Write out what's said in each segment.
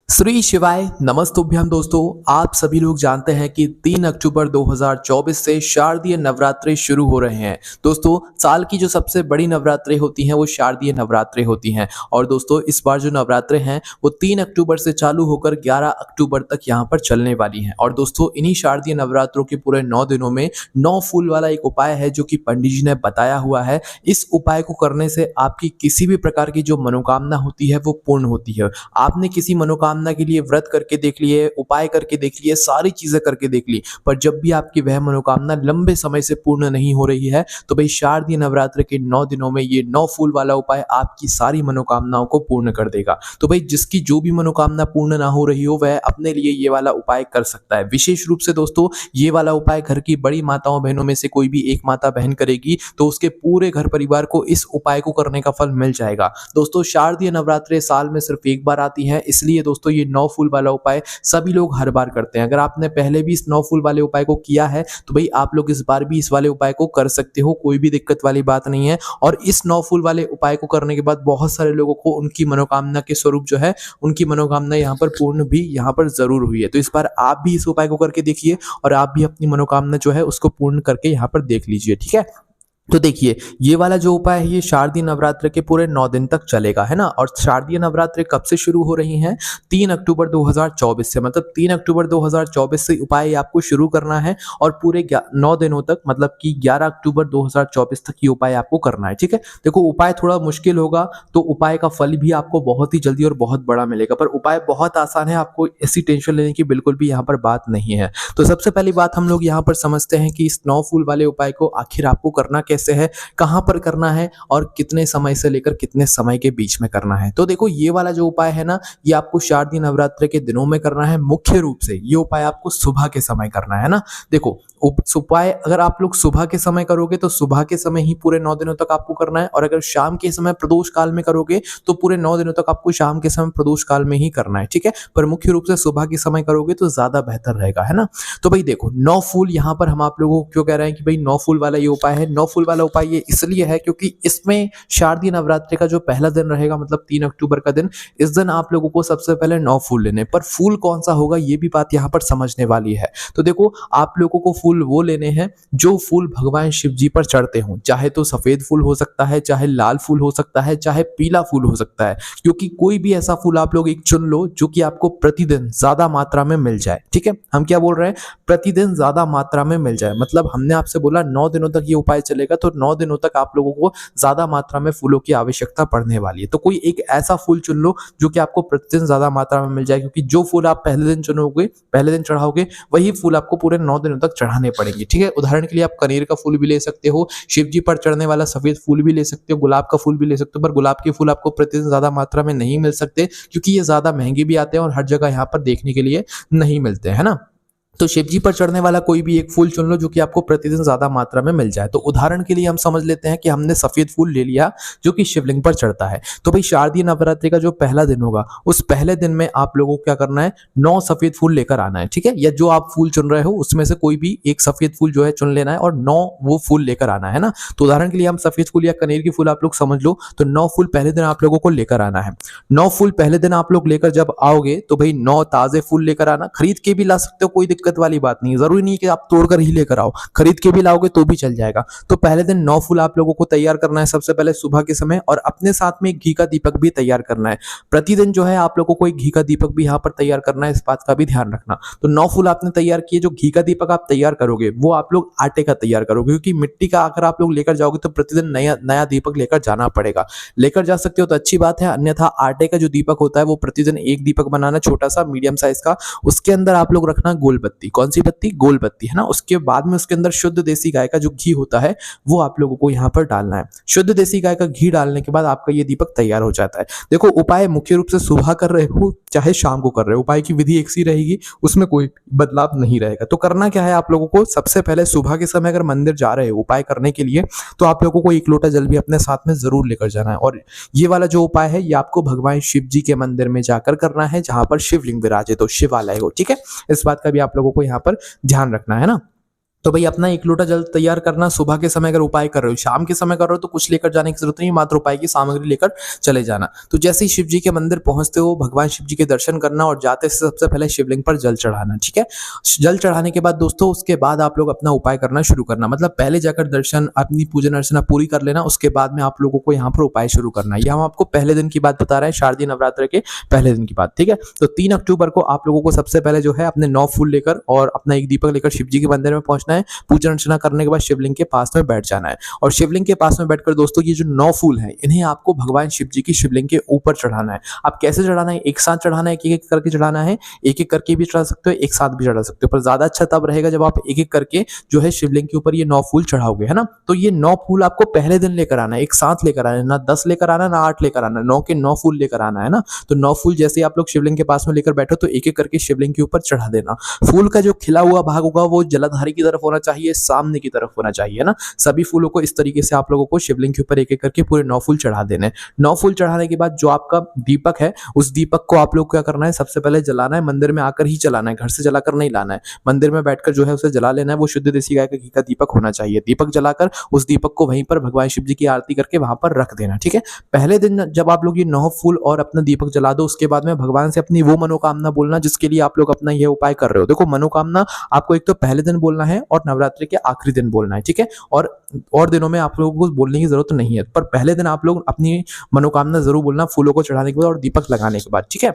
श्री शिवाय नमस्तुभ्यम दोस्तों। आप सभी लोग जानते हैं कि 3 अक्टूबर 2024 से शारदीय नवरात्रे शुरू हो रहे हैं। दोस्तों, साल की जो सबसे बड़ी नवरात्रे होती हैं वो शारदीय नवरात्रे होती हैं। और दोस्तों, इस बार जो नवरात्रे हैं वो 3 अक्टूबर से चालू होकर 11 अक्टूबर तक यहाँ पर चलने वाली हैं। और दोस्तों, इन्हीं शारदीय नवरात्रों के पूरे 9 दिनों में 9 फूल वाला एक उपाय है जो कि पंडित जी ने बताया हुआ है। इस उपाय को करने से आपकी किसी भी प्रकार की जो मनोकामना होती है वो पूर्ण होती है। आपने किसी मनोकामना के लिए व्रत करके देख लिए, उपाय करके देख लिए, सारी चीजें करके देख ली, पर जब भी आपकी वह मनोकामना लंबे समय से पूर्ण नहीं हो रही है तो भाई शारदीय नवरात्र के 9 दिनों में ये 9 फूल वाला उपाय आपकी सारी मनोकामनाओं को पूर्ण कर देगा। तो भाई जिसकी जो भी मनोकामना पूर्ण ना हो रही हो वह अपने लिए ये वाला उपाय कर सकता है। विशेष रूप से दोस्तों, ये वाला उपाय घर की बड़ी माताओं बहनों में से कोई भी एक माता बहन करेगी तो उसके पूरे घर परिवार को इस उपाय को करने का फल मिल जाएगा। दोस्तों, शारदीय नवरात्रे साल में सिर्फ एक बार आती है, इसलिए दोस्तों ये 9 फूल वाला उपाय सभी लोग हर बार करते हैं। अगर आपने पहले भी इस 9 फूल वाले उपाय को किया है तो भाई आप लोग इस बार भी इस वाले उपाय को कर सकते हो, कोई भी दिक्कत वाली बात नहीं है। और इस 9 फूल वाले उपाय को करने के बाद बहुत सारे लोगों को उनकी मनोकामना के स्वरूप जो है, उनकी मनोकामना यहाँ पर पूर्ण भी यहाँ पर जरूर हुई है। तो इस बार आप भी इस उपाय को करके देखिए और आप भी अपनी मनोकामना जो है उसको पूर्ण करके यहाँ पर देख लीजिए, ठीक है। तो देखिए, ये वाला जो उपाय है ये शारदीय नवरात्र के पूरे 9 दिन तक चलेगा, है ना। और शारदीय नवरात्र कब से शुरू हो रही हैं? 3 अक्टूबर 2024 से, मतलब 3 अक्टूबर 2024 से उपाय आपको शुरू करना है और पूरे 9 दिनों तक, मतलब कि 11 अक्टूबर 2024 तक ये उपाय आपको करना है, ठीक है। देखो, उपाय थोड़ा मुश्किल होगा तो उपाय का फल भी आपको बहुत ही जल्दी और बहुत बड़ा मिलेगा, पर उपाय बहुत आसान है, आपको ऐसी टेंशन लेने की बिल्कुल भी यहाँ पर बात नहीं है। तो सबसे पहली बात हम लोग यहाँ पर समझते हैं कि इस 9 फूल वाले उपाय को आखिर आपको करना कैसे है, कहां पर करना है और कितने समय से लेकर कितने समय के बीच में करना है। तो देखो, ये वाला जो उपाय है ना, ये आपको शारदीय नवरात्र के दिनों में करना है। मुख्य रूप से ये उपाय आपको सुबह के समय करना है ना। देखो, उपाय अगर आप लोग सुबह के समय करोगे तो सुबह के समय ही पूरे 9 दिनों तक आपको करना है, और अगर शाम के समय प्रदोष काल में करोगे तो पूरे 9 दिनों तक आपको शाम के समय प्रदोष काल में ही करना है, ठीक है। पर मुख्य रूप से सुबह के समय करोगे तो ज्यादा बेहतर रहेगा, है ना। तो भाई देखो, 9 फूल यहाँ पर हम आप लोगों को क्यों कह रहे हैं कि भाई 9 फूल वाला ये उपाय है। 9 फूल वाला उपाय ये इसलिए है क्योंकि इसमें शारदीय नवरात्रि का जो पहला दिन रहेगा, मतलब 3 अक्टूबर का दिन, इस दिन आप लोगों को सबसे पहले 9 फूल लेने, पर फूल कौन सा होगा ये भी बात यहाँ पर समझने वाली है। तो देखो, आप लोगों को फूल वो लेने हैं जो फूल भगवान शिव जी पर चढ़ते हों। चाहे तो सफेद फूल हो सकता है, चाहे लाल फूल हो सकता है, चाहे पीला फूल हो सकता है, क्योंकि कोई भी ऐसा फूल आप लोग एक चुन लो जो कि आपको प्रतिदिन ज्यादा मात्रा में मिल जाए, ठीक है। हम क्या बोल रहे हैं? प्रतिदिन ज्यादा मात्रा में मिल जाए, मतलब हमने आपसे बोला 9 दिनों तक ये उपाय चलेगा, तो 9 दिनों तक आप लोगों को ज्यादा मात्रा में फूलों की आवश्यकता पड़ने वाली है। तो कोई एक ऐसा फूल चुन लो जो कि आपको प्रतिदिन ज्यादा मात्रा में मिल जाए, क्योंकि जो फूल आप पहले दिन चुनोगे, पहले दिन चढ़ाओगे, वही फूल आपको पूरे 9 दिनों तक चढ़ाने पड़ेंगे, ठीक है। उदाहरण के लिए आप कनेर का फूल भी ले सकते हो, शिव जी पर चढ़ने वाला सफेद फूल भी ले सकते हो, गुलाब का फूल भी ले सकते हो, पर गुलाब के फूल आपको प्रतिदिन ज्यादा मात्रा में नहीं मिल सकते क्योंकि ये ज्यादा महंगे भी आते हैं और हर जगह यहाँ पर देखने के लिए नहीं मिलते हैं ना। तो शिव जी पर चढ़ने वाला कोई भी एक फूल चुन लो जो कि आपको प्रतिदिन ज्यादा मात्रा में मिल जाए। तो उदाहरण के लिए हम समझ लेते हैं कि हमने सफेद फूल ले लिया जो कि शिवलिंग पर चढ़ता है। तो भाई शारदीय नवरात्रि का जो पहला दिन होगा उस पहले दिन में आप लोगों को क्या करना है? 9 सफेद फूल लेकर आना है, ठीक है। या जो आप फूल चुन रहे हो उसमें से कोई भी एक सफेद फूल जो है चुन लेना है और 9 वो फूल लेकर आना है ना। तो उदाहरण के लिए हम सफेद फूल या कनेर की फूल आप लोग समझ लो, तो 9 फूल पहले दिन आप लोगों को लेकर आना है। 9 फूल पहले दिन आप लोग लेकर जब आओगे तो भाई 9 ताजे फूल लेकर आना। खरीद के भी ला सकते हो, कोई दिक्कत वाली बात नहीं, जरूरी नहीं कि आप तोड़कर ही लेकर आओ, खरीद के भी लाओगे तो भी चल जाएगा। तो पहले दिन 9 फूल आप लोगों को तैयार करना है सबसे पहले सुबह के समय, और अपने साथ में एक घी का दीपक भी तैयार करना है। प्रतिदिन जो है आप लोगों को एक घी का दीपक भी यहाँ पर तैयार करना है, इस बात का भी ध्यान रखना। तो 9 फूल आपने तैयार किए, जो घी का दीपक आप तैयार करोगे वो आप लोग आटे का तैयार करोगे, क्योंकि मिट्टी का अगर आप लोग लेकर जाओगे तो प्रतिदिन नया नया दीपक लेकर जाना पड़ेगा। लेकर जा सकते हो तो अच्छी बात है, अन्यथा आटे का जो दीपक होता है वो प्रतिदिन एक दीपक बनाना, छोटा सा मीडियम साइज का। उसके अंदर आप लोग रखना गोल बत्ती। कौन सी बत्ती? गोल बत्ती, है ना। उसके बाद में उसके अंदर शुद्ध देसी गाय का जो घी होता है वो आप लोगों को यहाँ पर डालना है। शुद्ध देसी गाय का घी डालने के बाद आपका ये दीपक तैयार हो जाता है। देखो, उपाय मुख्य रूप से सुबह कर रहे हो चाहे शाम को कर रहे हो, उपाय की विधि एक सी रहेगी, उसमें कोई बदलाव नहीं रहेगा। तो करना क्या है आप लोगों को? सबसे पहले सुबह के समय अगर मंदिर जा रहे हो उपाय करने के लिए तो आप लोगों को 1 लोटा जल भी अपने साथ में जरूर लेकर जाना है। और ये वाला जो उपाय है ये आपको भगवान शिव जी के मंदिर में जाकर करना है, जहां पर शिवलिंग विराजे, तो शिवालय हो, ठीक है। इस बात का भी आप लोगों को यहाँ पर ध्यान रखना है ना। तो भाई अपना 1 लोटा जल तैयार करना, सुबह के समय अगर उपाय कर रहे हो, शाम के समय कर रहे हो तो कुछ लेकर जाने की जरूरत नहीं, मात्र उपाय की सामग्री लेकर चले जाना। तो जैसे ही शिव जी के मंदिर पहुंचते हो, भगवान शिव जी के दर्शन करना और जाते से सबसे पहले शिवलिंग पर जल चढ़ाना, ठीक है। जल चढ़ाने के बाद दोस्तों उसके बाद आप लोग अपना उपाय करना शुरू करना, मतलब पहले जाकर दर्शन अपनी पूजन अर्चना पूरी कर लेना, उसके बाद में आप लोगों को यहाँ पर उपाय शुरू करना है। ये हम आपको पहले दिन की बात बता रहे हैं, शारदीय नवरात्र के पहले दिन की बात, ठीक है। तो 3 अक्टूबर को आप लोगों को सबसे पहले जो है अपने 9 फूल लेकर और अपना 1 दीपक लेकर शिव जी के मंदिर में पहुंचना है। पूजन अर्चना करने के बाद शिवलिंग के पास में बैठ जाना है और शिवलिंग के पास में बैठकर दोस्तों ये जो 9 फूल हैं इन्हें आपको भगवान शिव जी की शिवलिंग के ऊपर चढ़ाना है। अब कैसे चढ़ाना है, एक साथ चढ़ाना है, एक-एक करके चढ़ाना है, एक-एक करके भी चढ़ा सकते हो, एक साथ भी चढ़ा सकते हो, पर ज्यादा अच्छा तब रहेगा जब आप एक-एक करके जो है शिवलिंग के ऊपर ये 9 फूल चढ़ाओगे, है ना। तो ये 9 फूल आपको पहले दिन लेकर आना है, एक साथ लेकर आना है, ना 10 लेकर आना, ना 8 लेकर आना, 9 के 9 फूल लेकर आना है ना। तो 9 फूल जैसे ही आप लोग शिवलिंग के पास में लेकर बैठो तो एक-एक करके शिवलिंग के ऊपर चढ़ा देना। फूल का जो खिला हुआ भाग होगा वो जलाधारी की तरफ होना चाहिए, सामने की तरफ होना चाहिए ना। सभी फूलों को इस तरीके से आप लोगों को शिवलिंग के ऊपर एक-एक करके पूरे 9 फूल चढ़ा देने। 9 फूल चढ़ाने के बाद जो आपका दीपक है उस दीपक को आप लोग क्या करना है, सबसे पहले जलाना है, मंदिर में आकर ही जलाना है, घर से जलाकर नहीं लाना है। मंदिर में बैठकर जो है उसे जला लेना है, वो शुद्ध देसी गाय के घी का दीपक होना चाहिए। दीपक जलाकर उस दीपक को वहीं पर भगवान शिव जी की आरती करके वहां पर रख देना, ठीक है। पहले दिन जब आप लोग ये 9 फूल और अपना दीपक जला दो, उसके बाद में भगवान से अपनी वो मनोकामना बोलना जिसके लिए आप लोग अपना ये उपाय कर रहे हो। देखो मनोकामना आपको एक तो पहले दिन बोलना है और नवरात्रि के आखिरी दिन बोलना है, ठीक है। और दिनों में आप लोगों को बोलने की जरूरत नहीं है, पर पहले दिन आप लोग अपनी मनोकामना जरूर बोलना फूलों को चढ़ाने के बाद और दीपक लगाने के बाद, ठीक है।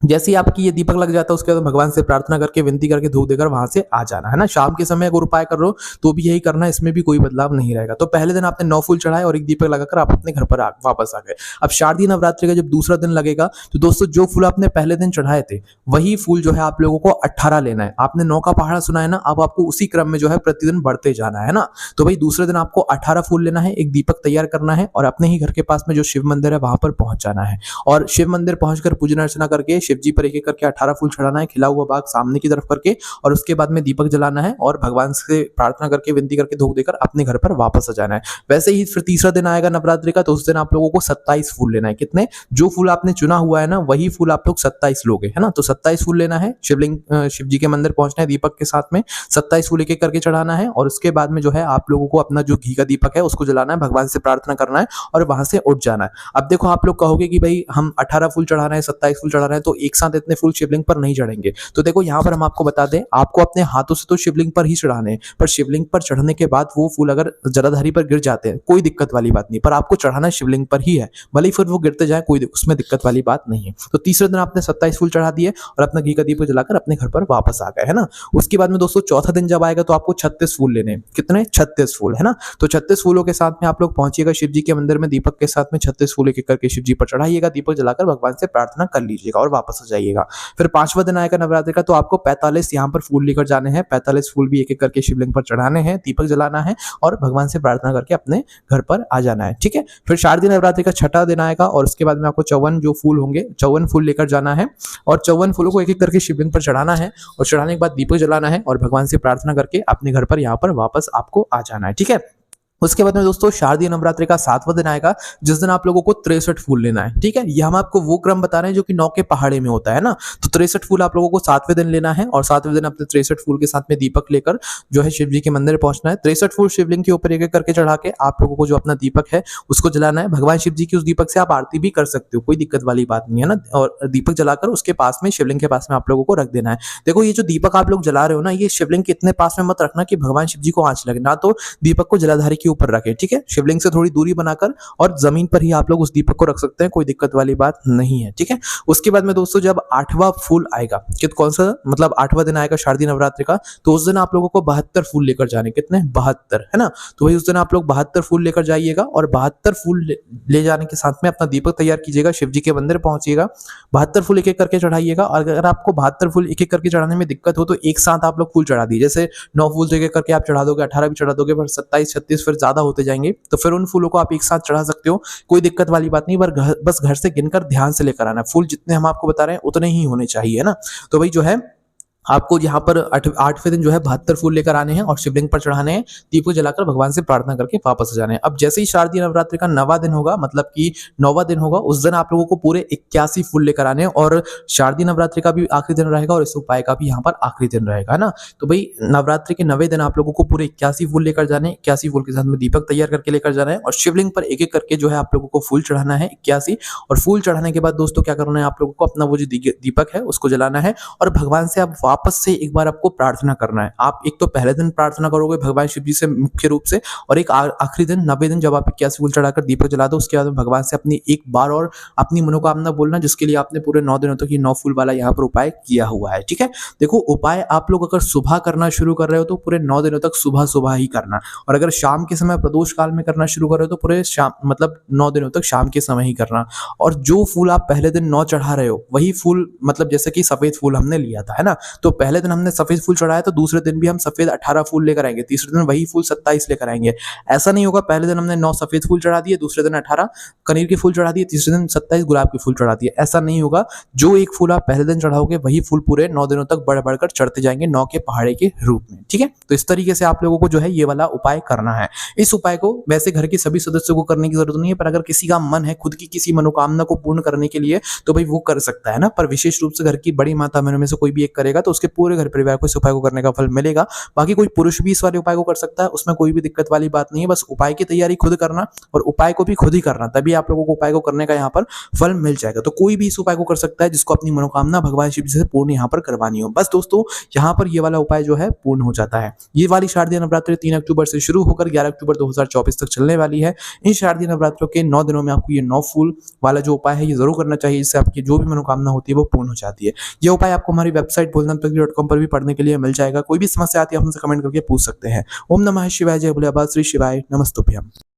जैसे ही आपकी ये दीपक लग जाता है उसके बाद भगवान से प्रार्थना करके विनती करके धूप देकर वहां से आ जाना है ना। शाम के समय अगर उपाय कर रहे हो तो भी यही करना है, इसमें भी कोई बदलाव नहीं रहेगा। तो पहले दिन आपने 9 फूल चढ़ाए और 1 दीपक लगाकर आप अपने घर पर वापस आ गए। अब शारदीय नवरात्रि का जब दूसरा दिन लगेगा तो दोस्तों जो फूल आपने पहले दिन चढ़ाए थे वही फूल जो है आप लोगों को 18 लेना है। आपने 9 का पहाड़ा सुना है ना, अब आपको उसी क्रम में जो है प्रतिदिन बढ़ते जाना है ना। तो भाई दूसरे दिन आपको 18 फूल लेना है, 1 दीपक तैयार करना है और अपने ही घर के पास में जो शिव मंदिर है वहां पर पहुंच जाना है और शिव मंदिर पहुंचकर पूजन अर्चना करके शिव जी पर एक-एक करके 18 फूल चढ़ाना है, खिला हुआ बाग सामने की तरफ करके, और उसके बाद में दीपक जलाना है और भगवान से प्रार्थना करके विनती करके धूप देकर अपने घर पर वापस आ जाना है। वैसे ही फिर तीसरा दिन आएगा नवरात्रि का, तो उस दिन आप लोगों को 27 फूल लेना है। कितने? जो फूल आपने चुना हुआ है ना वही फूल आप लोग 27 लोगे, है ना। तो 27 फूल लेना है, शिवलिंग शिव जी के मंदिर पहुंचना है दीपक के साथ में, 27 फूल एक-एक करके चढ़ाना है और उसके बाद में जो है आप लोगों को अपना जो घी का दीपक है उसको जलाना है, भगवान से प्रार्थना करना है और वहां से उठ जाना है। अब देखो आप लोग कहोगे कि भाई हम 18 फूल चढ़ा रहे हैं, 27 फूल चढ़ा रहे हैं, तो एक साथ इतने फूल शिवलिंग पर नहीं चढ़ेंगे। तो देखो यहाँ पर हम आपको बता दें, आपको अपने हाथों से तो शिवलिंग पर ही चढ़ाने हैं, पर शिवलिंग पर चढ़ने के बाद वो फूल अगर जलाधारी पर गिर जाते हैं कोई दिक्कत वाली बात नहीं, पर आपको चढ़ाना शिवलिंग पर ही है, भले ही फिर वो गिरते जाए कोई उसमें दिक्कत वाली बात नहीं है। तो तीसरे दिन आपने 27 फूल चढ़ा दिए और अपना घी का दीपक जलाकर अपने घर पर वापस आ गए, है ना। उसके बाद में दोस्तों चौथा दिन जब आएगा तो आपको 36 फूल लेने हैं। कितने? 36 फूल, है ना। तो 36 फूलों के साथ में आप लोग पहुंचिएगा शिव जी के मंदिर में, दीपक के साथ में 36 फूल एक-एक करके शिव जी पर चढ़ाइएगा, दीपक जलाकर भगवान से प्रार्थना कर लीजिएगा और वापस आ जाइएगा। फिर 5वां दिन आएगा नवरात्रि का, तो आपको 45 यहाँ पर फूल लेकर जाने हैं, 45 फूल भी एक-एक करके शिवलिंग पर चढ़ाने हैं, दीपक जलाना है और भगवान से प्रार्थना करके अपने घर पर आ जाना है, ठीक है। फिर शारदीय नवरात्रि का छठा दिन आएगा और उसके बाद में आपको 54 जो फूल होंगे 54 फूल लेकर जाना है और 54 फूलों को एक-एक करके शिवलिंग पर चढ़ाना है और चढ़ाने के बाद दीपक जलाना है और भगवान से प्रार्थना करके अपने घर पर यहाँ पर वापस आपको आ जाना है, ठीक है। उसके बाद में दोस्तों शारदीय नवरात्रि का 7वां दिन आएगा जिस दिन आप लोगों को 63 फूल लेना है, ठीक है। ये हम आपको वो क्रम बता रहे हैं जो कि 9 के पहाड़े में होता है ना। तो 63 फूल आप लोगों को 7वें दिन लेना है और 7वें दिन अपने 63 फूल के साथ में दीपक लेकर जो है शिव जी के मंदिर पहुंचना है। 63 फूल शिवलिंग के ऊपर एक-एक करके चढ़ा के आप लोगों को जो अपना दीपक है उसको जलाना है। भगवान शिव जी की उस दीपक से आप आरती भी कर सकते हो, कोई दिक्कत वाली बात नहीं है ना। और दीपक जलाकर उसके पास में शिवलिंग के पास में आप लोगों को रख देना है। देखो ये जो दीपक आप लोग जला रहे हो ना, ये शिवलिंग के इतने पास में मत रखना कि भगवान शिव जी को आंच लगे, ना तो दीपक को जलाधारी के ऊपर रखे, ठीक है। शिवलिंग से थोड़ी दूरी बनाकर और जमीन पर ही आप लोग उस दीपक को रख सकते हैं, कोई दिक्कत वाली बात नहीं है, ठीक है। उसके बाद में दोस्तों जब 8वां फूल आएगा, कौन सा मतलब 8वां दिन आएगा शारदीय नवरात्रि का, तो उस दिन आप लोगों को 72 फूल लेकर जाने। कितने? 72, है ना। तो वही उस दिन आप लोग 72 फूल लेकर जाइएगा और 72 फूल ले जाने के साथ में अपना दीपक तैयार कीजिएगा, शिव जी के मंदिर पहुंचिएगा, 72 फूल एक-एक करके चढ़ाइएगा। और अगर आपको 72 फूल एक-एक करके चढ़ाने में दिक्कत हो तो एक साथ आप लोग फूल चढ़ा दीजिए। जैसे 9 फूल एक-एक करके आप चढ़ा दोगे, 18 भी चढ़ा दोगे, पर 27, 36 फिर ज्यादा होते जाएंगे, तो फिर उन फूलों को आप एक साथ चढ़ा सकते हो, कोई दिक्कत वाली बात नहीं। पर बस घर से गिनकर ध्यान से लेकर आना, फूल जितने हम आपको बता रहे हैं उतने ही होने चाहिए, है ना। तो भाई जो है आपको यहाँ पर 8वें दिन जो है 72 फूल लेकर आने हैं और शिवलिंग पर चढ़ाने हैं, दीप को जलाकर भगवान से प्रार्थना करके वापस आ जाना है। अब जैसे ही शारदीय नवरात्रि का 9वां दिन होगा, मतलब कि 9वां दिन होगा, उस दिन आप लोगों को पूरे 81 फूल लेकर आने हैं और शारदीय नवरात्रि का भी आखिरी दिन रहेगा और इस उपाय का भी यहाँ पर आखिरी दिन रहेगा, है ना? तो भई नवरात्रि के 9वें दिन आप लोगों को पूरे 81 फूल लेकर जाने हैं, 81 फूल के साथ में दीपक तैयार करके लेकर जाना है और शिवलिंग पर एक-एक करके जो है आप लोगों को फूल चढ़ाना है 81 और फूल चढ़ाने के बाद दोस्तों क्या करना है आप लोगों को अपना वो जो दीपक है उसको जलाना है और भगवान से आप वापस से एक बार आपको प्रार्थना करना है। आप एक तो पहले दिन प्रार्थना करोगे भगवान शिव जी से मुख्य रूप से और एक आखिरी दिन 90 दिन जब आप 81 फूल चढ़ाकर दीपक जला दो उसके बाद भगवान से अपनी एक बार और अपनी मनोकामना बोलना जिसके लिए आपने पूरे 9 दिनों तक ये 9 फूल वाला यहाँ पर उपाय किया हुआ है। ठीक है, देखो उपाय आप लोग अगर सुबह करना शुरू कर रहे हो तो पूरे 9 दिनों तक सुबह सुबह ही करना और अगर शाम के समय प्रदोष काल में करना शुरू कर रहे हो तो पूरे शाम मतलब 9 दिनों तक शाम के समय ही करना और जो फूल आप पहले दिन 9 चढ़ा रहे हो वही फूल मतलब जैसे कि सफेद फूल हमने लिया था, है ना? तो पहले दिन हमने सफेद फूल चढ़ाया तो दूसरे दिन भी हम सफेद 18 फूल लेकर आएंगे, तीसरे दिन वही फूल 27 लेकर आएंगे। ऐसा नहीं होगा पहले दिन हमने 9 सफेद फूल चढ़ा दिए, दूसरे दिन 18 कनेर के फूल चढ़ा दिए, तीसरे दिन 27 गुलाब के फूल चढ़ा दिए, ऐसा नहीं होगा। जो एक फूल आप पहले दिन चढ़ाओगे वही फूल पूरे 9 दिनों तक बढ़ बढ़कर चढ़ते जाएंगे 9 के पहाड़े के रूप में। ठीक है, तो इस तरीके से आप लोगों को जो है ये वाला उपाय करना है। इस उपाय को वैसे घर के सभी सदस्यों को करने की जरूरत नहीं है, पर अगर किसी का मन है खुद की किसी मनोकामना को पूर्ण करने के लिए तो भाई वो कर सकता है ना, पर विशेष रूप से घर की बड़ी माता बहनों में से कोई भी एक करेगा तो उसके पूरे घर परिवार को इस उपाय को करने का फल मिलेगा। बाकी कोई पुरुष भी इस वाले उपाय को कर सकता है, उसमें कोई भी दिक्कत वाली बात नहीं है। बस उपाय की तैयारी खुद करना और उपाय को भी खुद ही करना, तभी आप लोगों को उपाय को करने का यहाँ पर फल मिल जाएगा। तो कोई भी इस उपाय को कर सकता है जिसको अपनी मनोकामना भगवान शिव जी से पूर्ण यहाँ पर करवानी हो। बस दोस्तों यहाँ पर ये वाला उपाय जो है पूर्ण हो जाता है। ये वाली शारदीय नवरात्रि 3 अक्टूबर से शुरू होकर 11 अक्टूबर 2024 तक चलने वाली है। इन शारदीय नवरात्रों के 9 दिनों में आपको ये 9 फूल वाला जो उपाय है ये जरूर करना चाहिए, जिससे आपकी जो भी मनोकामना होती है वो पूर्ण हो जाती है। ये उपाय आपको हमारी वेबसाइट bolnanpagri.com पर भी पढ़ने के लिए मिल जाएगा। कोई भी समस्या आती है आप हमसे कमेंट करके पूछ सकते हैं। ओम नमः शिवाय, जय भोले बाबा, श्री शिवाय, नमस्तुभ्यम।